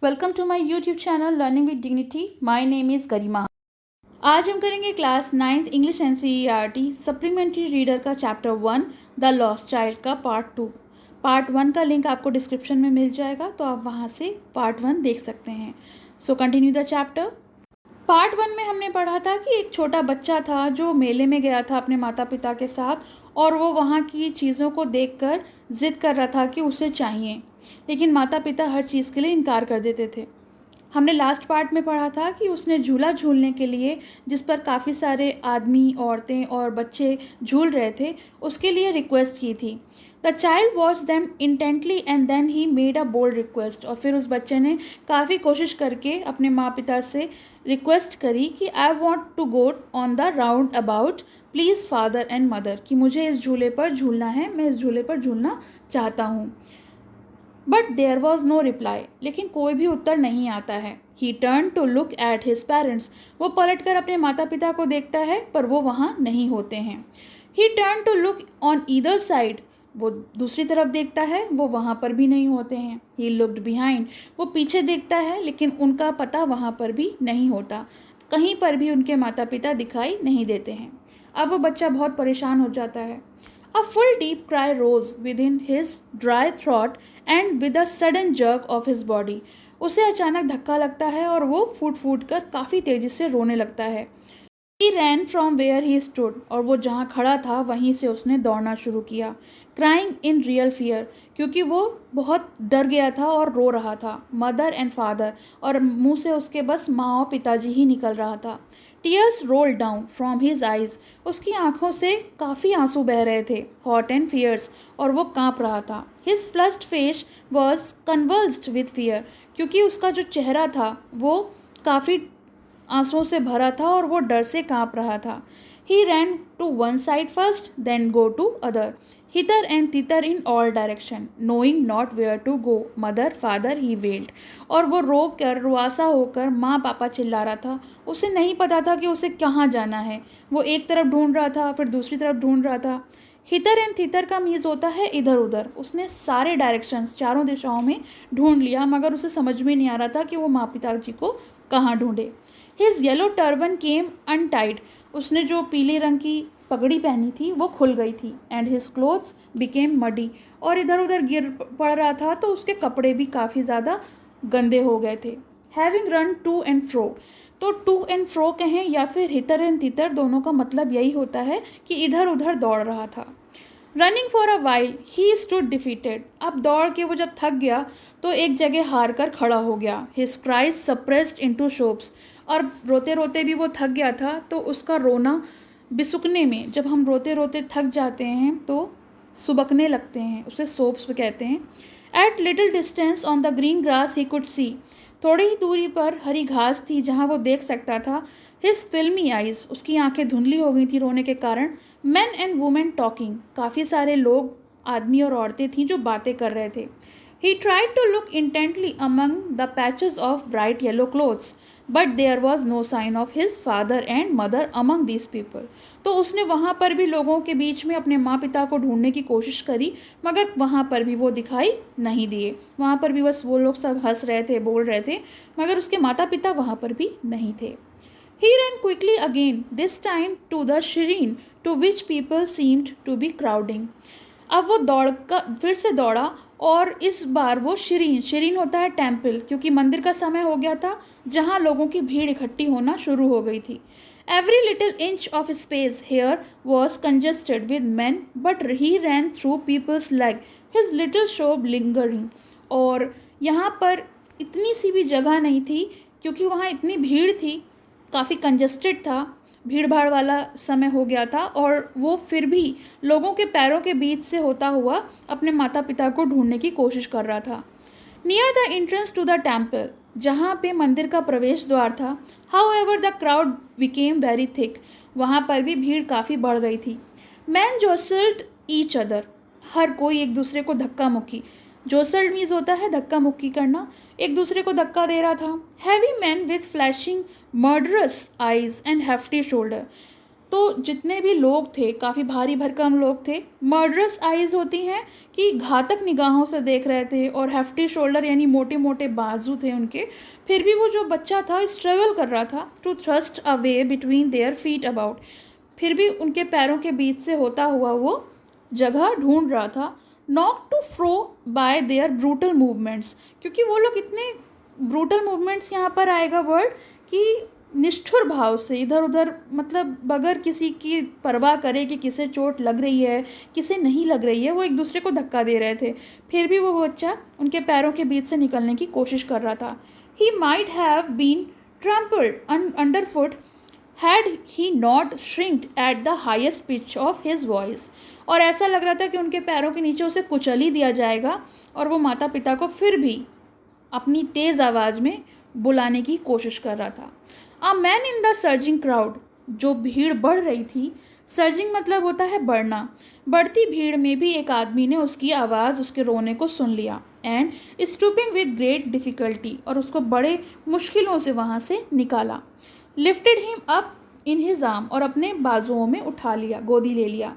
Welcome to my YouTube channel learning with dignity. My name is Garima. आज हम करेंगे class 9th English NCERT supplementary reader का chapter 1 the lost child का part 2। Part 1 का link आपको description में मिल जाएगा, तो आप वहाँ से पार्ट 1 देख सकते हैं। So continue the chapter. Part 1 में हमने पढ़ा था कि एक छोटा बच्चा था जो मेले में गया था अपने माता पिता के साथ, और वो वहाँ की चीज़ों को देखकर ज़िद कर रहा था कि उसे चाहिए, लेकिन माता पिता हर चीज़ के लिए इनकार कर देते थे। हमने लास्ट पार्ट में पढ़ा था कि उसने झूला झूलने के लिए, जिस पर काफ़ी सारे आदमी, औरतें और बच्चे झूल रहे थे, उसके लिए रिक्वेस्ट की थी। The child watch them intently and then he made a bold request. और फिर उस बच्चे ने काफ़ी कोशिश करके अपने माँ पिता से रिक्वेस्ट करी कि I want to go on the roundabout, please father and mother, कि मुझे इस झूले पर झूलना है, मैं इस झूले पर झूलना चाहता हूँ। But there was no reply, लेकिन कोई भी उत्तर नहीं आता है। He turn to look at his parents, वो पलट कर अपने माता पिता को देखता है, पर वो वहाँ नहीं होते हैं। He turn to look on either side, वो दूसरी तरफ देखता है, वो वहाँ पर भी नहीं होते हैं। ही लुक्ड बिहाइंड, वो पीछे देखता है, लेकिन उनका पता वहाँ पर भी नहीं होता, कहीं पर भी उनके माता पिता दिखाई नहीं देते हैं। अब वो बच्चा बहुत परेशान हो जाता है। A full deep cry rose within his dry throat and with a sudden jerk of his body. उसे अचानक धक्का लगता है और वो फूट फूट कर काफ़ी तेज़ी से रोने लगता है। He ran from where he stood, और वो जहाँ खड़ा था वहीं से उसने दौड़ना शुरू किया। Crying in real fear, क्योंकि वो बहुत डर गया था और रो रहा था। Mother and father, और मुंह से उसके बस माँ और पिताजी ही निकल रहा था। Tears rolled down from his eyes, उसकी आंखों से काफ़ी आंसू बह रहे थे। Hot and fierce, और वो कांप रहा था। His flushed face was convulsed with fear, क्योंकि उसका जो चेहरा था वो काफ़ी आंसुओं से भरा था और वो डर से कांप रहा था। He ran to one side first, then go to other, hither and thither in all direction, knowing not where to go. Mother, father, he wailed. और वो रो कर, रुआसा होकर माँ पापा चिल्ला रहा था। उसे नहीं पता था कि उसे कहाँ जाना है। वो एक तरफ ढूंढ रहा था, फिर दूसरी तरफ ढूंढ रहा था। हितर एंड थितर का मीन्स होता है इधर उधर। उसने सारे डायरेक्शंस, चारों दिशाओं में ढूंढ लिया, मगर उसे समझ में नहीं आ रहा था कि वो माँ पिताजी को कहाँ ढूंढे। हिज येलो टर्बन केम अनटाइड, उसने जो पीले रंग की पगड़ी पहनी थी वो खुल गई थी। And his clothes became muddy, और इधर उधर गिर पड़ रहा था, तो उसके कपड़े भी काफ़ी ज़्यादा गंदे हो गए थे। Having run to and fro, तो टू एंड फ्रो कहें या फिर हितर एंड तितर, दोनों का मतलब यही होता है कि इधर उधर दौड़ रहा था। Running for a while he stood defeated, अब दौड़ के वो जब थक गया तो एक जगह हार कर खड़ा हो गया। His cries suppressed into soaps, और रोते रोते भी वो थक गया था, तो उसका रोना बिसुकने में, जब हम रोते रोते थक जाते हैं तो सुबकने लगते हैं, उसे सोप्स कहते हैं। At little distance on the green grass he could see, थोड़ी ही दूरी पर हरी घास थी जहाँ वो देख सकता था। हिज फिल्मी आइज, उसकी आंखें धुंधली हो गई थी रोने के कारण। मैन एंड वुमेन टॉकिंग, काफ़ी सारे लोग, आदमी और औरतें थीं जो बातें कर रहे थे। He tried to look intently among the patches of bright yellow clothes, but there was no sign of his father and mother among these people, तो उसने वहाँ पर भी लोगों के बीच में अपने माँ पिता को ढूंढने की कोशिश करी, मगर वहाँ पर भी वो दिखाई नहीं दिए। वहाँ पर भी बस वो लोग सब हंस रहे थे, बोल रहे थे, मगर उसके माता पिता वहाँ पर भी नहीं थे। He ran quickly again, this time to the Shireen, to which people seemed to be crowding. अब वो फिर से दौड़ा, और इस बार वो शिरीन, शिरीन होता है टेम्पल, क्योंकि मंदिर का समय हो गया था जहाँ लोगों की भीड़ इकट्ठी होना शुरू हो गई थी। Every little inch of space here was congested with men, but he ran through people's leg, his little show lingering. और यहाँ पर इतनी सी भी जगह नहीं थी, क्योंकि वहाँ इतनी भीड़ थी, काफ़ी कंजस्टेड था, भीड़ भाड़ वाला समय हो गया था, और वो फिर भी लोगों के पैरों के बीच से होता हुआ अपने माता पिता को ढूंढने की कोशिश कर रहा था। Near the entrance to the temple, जहाँ पे मंदिर का प्रवेश द्वार था, however the crowd became very thick, वहाँ पर भी भीड़ काफ़ी बढ़ गई थी। मैन जोसल्ड ईच अदर, हर कोई एक दूसरे को धक्का मुक्की, जोसल्ड मीन्स होता है धक्का मुक्की करना, एक दूसरे को धक्का दे रहा था। Heavy man with flashing murderous eyes and hefty shoulder, तो जितने भी लोग थे, काफ़ी भारी भरकम लोग थे, मर्डरस आइज़ होती हैं कि घातक निगाहों से देख रहे थे, और हेफ्टी शोल्डर यानी मोटे मोटे बाजू थे उनके। फिर भी वो जो बच्चा था स्ट्रगल कर रहा था to thrust a way between their feet about, फिर भी उनके पैरों के बीच से होता हुआ वो जगह ढूंढ रहा था। Not to fro by their brutal movements, क्योंकि वो लोग इतने ब्रूटल मूवमेंट्स, यहाँ पर आएगा वर्ड कि निष्ठुर भाव से इधर उधर, मतलब बगैर किसी की परवाह करे कि किसे चोट लग रही है किसे नहीं लग रही है, वो एक दूसरे को धक्का दे रहे थे। फिर भी वो बच्चा उनके पैरों के बीच से निकलने की कोशिश कर रहा था। He might have been trampled under foot had he not shrinked at the highest pitch of his voice, और ऐसा लग रहा था कि उनके पैरों के नीचे उसे कुचल ही दिया जाएगा, और वो माता पिता को फिर भी अपनी तेज़ आवाज़ में बुलाने की कोशिश कर रहा था। A man in the surging crowd, जो भीड़ बढ़ रही थी, सर्जिंग मतलब होता है बढ़ना, बढ़ती भीड़ में भी एक आदमी ने उसकी आवाज़, उसके रोने को सुन लिया। And stooping with great difficulty, और उसको बड़े मुश्किलों से वहाँ से निकाला। Lifted him up in his arm, और अपने बाजुओं में उठा लिया, गोदी ले लिया।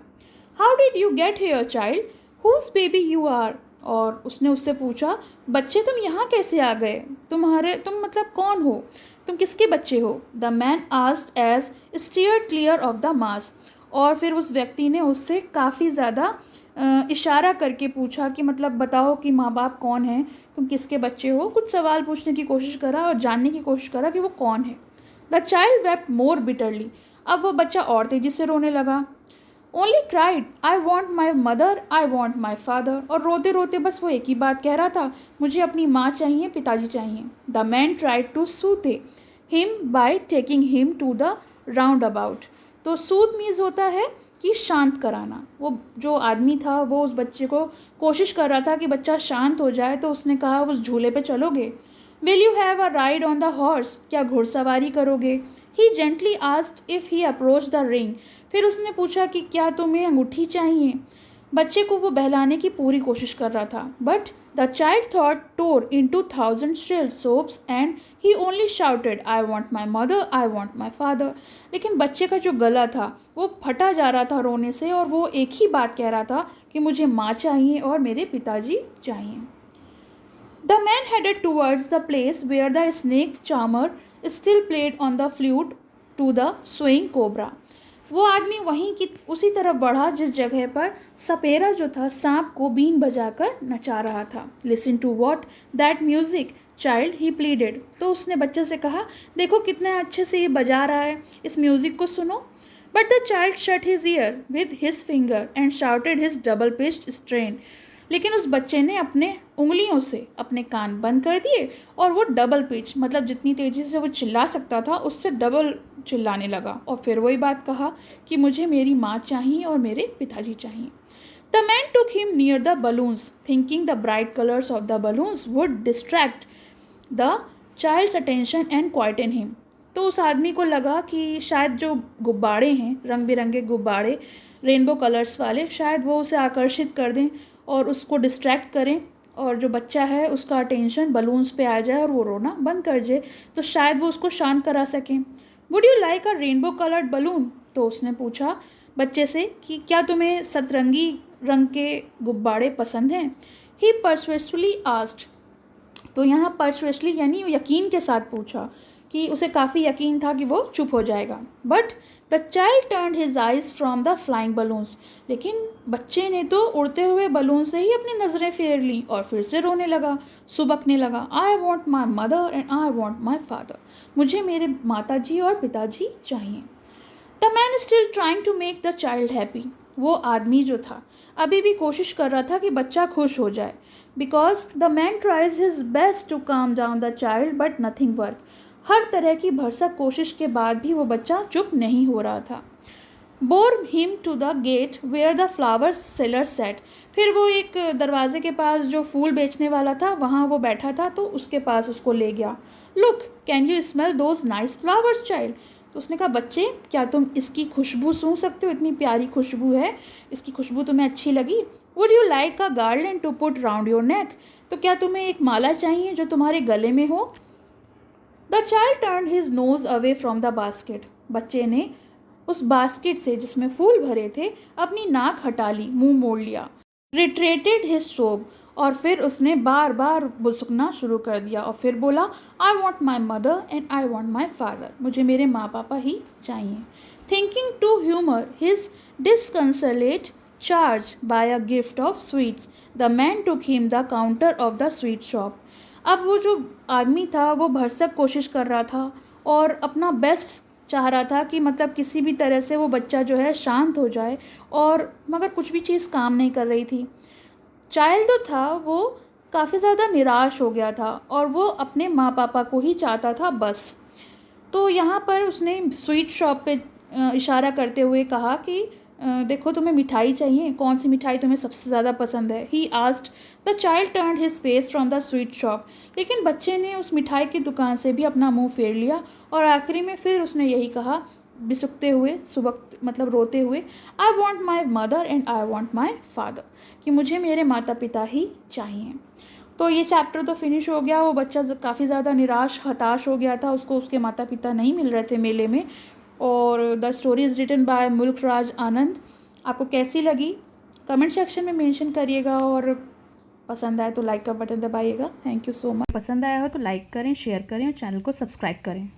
How did you get here child, whose baby you are, और उसने उससे पूछा, बच्चे तुम यहाँ कैसे आ गए, तुम मतलब कौन हो, तुम किसके बच्चे हो। The man asked as steered clear of the mass, और फिर उस व्यक्ति ने उससे काफ़ी ज़्यादा इशारा करके पूछा कि मतलब बताओ कि माँ बाप कौन हैं, तुम किसके बच्चे हो, कुछ सवाल पूछने की कोशिश करा और जानने की कोशिश करा कि वो कौन है। The child wept more bitterly, अब वो बच्चा और तेजी से रोने लगा। Only cried, I want my mother, I want my father, और रोते रोते बस वो एक ही बात कह रहा था, मुझे अपनी माँ चाहिए, पिताजी चाहिए। The man tried to soothe him by taking him to the roundabout, तो सूथ मीन्स होता है कि शांत कराना। वो जो आदमी था वो उस बच्चे को कोशिश कर रहा था कि बच्चा शांत हो जाए, तो उसने कहा, उस झूले पे चलोगे, will you have a ride on the horse, क्या घुड़सवारी करोगे। He gently asked if he approach the ring, फिर उसने पूछा कि क्या तुम्हें अंगूठी चाहिए। बच्चे को वो बहलाने की पूरी कोशिश कर रहा था, but the child thought tore into 1,000 shrill sobs and he only shouted, I want my mother, I want my father. लेकिन बच्चे का जो गला था वो फटा जा रहा था रोने से, और वो एक ही बात कह रहा था कि मुझे माँ चाहिए और मेरे पिताजी चाहिए। The man headed towards the place where the snake charmer still played on the flute to the swaying cobra. वो आदमी वहीं की उसी तरफ बढ़ा जिस जगह पर सपेरा जो था सांप को बीन बजाकर नचा रहा था। Listen to what that music, child, he pleaded. तो उसने बच्चे से कहा, देखो कितने अच्छे से ये बजा रहा है, इस म्यूज़िक को सुनो। But the child shut his ear with his finger and shouted his double-pitched strain. लेकिन उस बच्चे ने अपने उंगलियों से अपने कान बंद कर दिए, और वो डबल पिच, मतलब जितनी तेज़ी से वो चिल्ला सकता था उससे डबल चिल्लाने लगा, और फिर वही बात कहा कि मुझे मेरी माँ चाहिए और मेरे पिताजी चाहिए। The man took him near the balloons thinking the bright colours of the balloons would distract the child's attention and quieten him. तो उस आदमी को लगा कि शायद जो गुब्बारे हैं, रंग बिरंगे गुब्बारे, रेनबो कलर्स वाले, शायद वो उसे आकर्षित कर दें और उसको डिस्ट्रैक्ट करें, और जो बच्चा है उसका अटेंशन बलून्स पे आ जाए और वो रोना बंद कर जाए, तो शायद वो उसको शांत करा सकें। Would you like a rainbow coloured balloon, तो उसने पूछा बच्चे से कि क्या तुम्हें सतरंगी रंग के गुब्बारे पसंद हैं। ही परसुएसली आस्क्ड, तो यहाँ परसुएसली यानी यकीन के साथ पूछा, कि उसे काफ़ी यकीन था कि वो चुप हो जाएगा। But the child turned his eyes from the flying balloons, लेकिन बच्चे ने तो उड़ते हुए बलून से ही अपनी नज़रें फेर ली और फिर से रोने लगा, सुबकने लगा, I want my mother and I want my father, मुझे मेरे माताजी और पिताजी चाहिए। The man still trying to make the child happy, वो आदमी जो था अभी भी कोशिश कर रहा था कि बच्चा खुश हो जाए। Because the man tries his best to calm down the child but nothing work, हर तरह की भरसक कोशिश के बाद भी वो बच्चा चुप नहीं हो रहा था। Bore him to the gate where the flower seller sat, फिर वो एक दरवाजे के पास जो फूल बेचने वाला था वहाँ वो बैठा था, तो उसके पास उसको ले गया। Look can you smell those nice flowers child, तो उसने कहा बच्चे क्या तुम इसकी खुशबू सूंघ सकते हो, इतनी प्यारी खुशबू है, इसकी खुशबू तुम्हें अच्छी लगी। Would you like a garland to put round your neck, तो क्या तुम्हें एक माला चाहिए जो तुम्हारे गले में हो। The child turned his nose away from the basket, बच्चे ने उस बास्केट से जिसमें फूल भरे थे अपनी नाक हटा ली, मुंह मोड़ लिया। रिट्रेटेड हिज सोब, और फिर उसने बार बार बुसकना शुरू कर दिया और फिर बोला, I want my mother and I want my father, मुझे मेरे माँ पापा ही चाहिए। Thinking to humour his disconsolate charge by a gift of sweets, the man took him the counter of the sweet shop. अब वो जो आदमी था वो भरसक कोशिश कर रहा था और अपना बेस्ट चाह रहा था कि मतलब किसी भी तरह से वो बच्चा जो है शांत हो जाए, और मगर कुछ भी चीज़ काम नहीं कर रही थी। चाइल्ड जो था वो काफ़ी ज़्यादा निराश हो गया था और वो अपने माँ पापा को ही चाहता था बस। तो यहाँ पर उसने स्वीट शॉप पे इशारा करते हुए कहा कि देखो तुम्हें मिठाई चाहिए, कौन सी मिठाई तुम्हें सबसे ज़्यादा पसंद है। He asked. The child turned his face from the sweet shop, लेकिन बच्चे ने उस मिठाई की दुकान से भी अपना मुंह फेर लिया और आखिरी में फिर उसने यही कहा, बिसुकते हुए, सुबक मतलब रोते हुए, आई want my mother and I want my father, कि मुझे मेरे माता पिता ही चाहिए। तो ये चैप्टर तो फिनिश हो गया। वो बच्चा काफ़ी ज़्यादा निराश हताश हो गया था, उसको उसके माता पिता नहीं मिल रहे थे मेले में। और the story is written by Mulk Raj आनंद। आपको कैसी लगी कमेंट सेक्शन में मेंशन करिएगा, और पसंद आए तो लाइक का बटन दबाइएगा। Thank you so much. पसंद आया हो तो लाइक करें, शेयर करें और चैनल को सब्सक्राइब करें।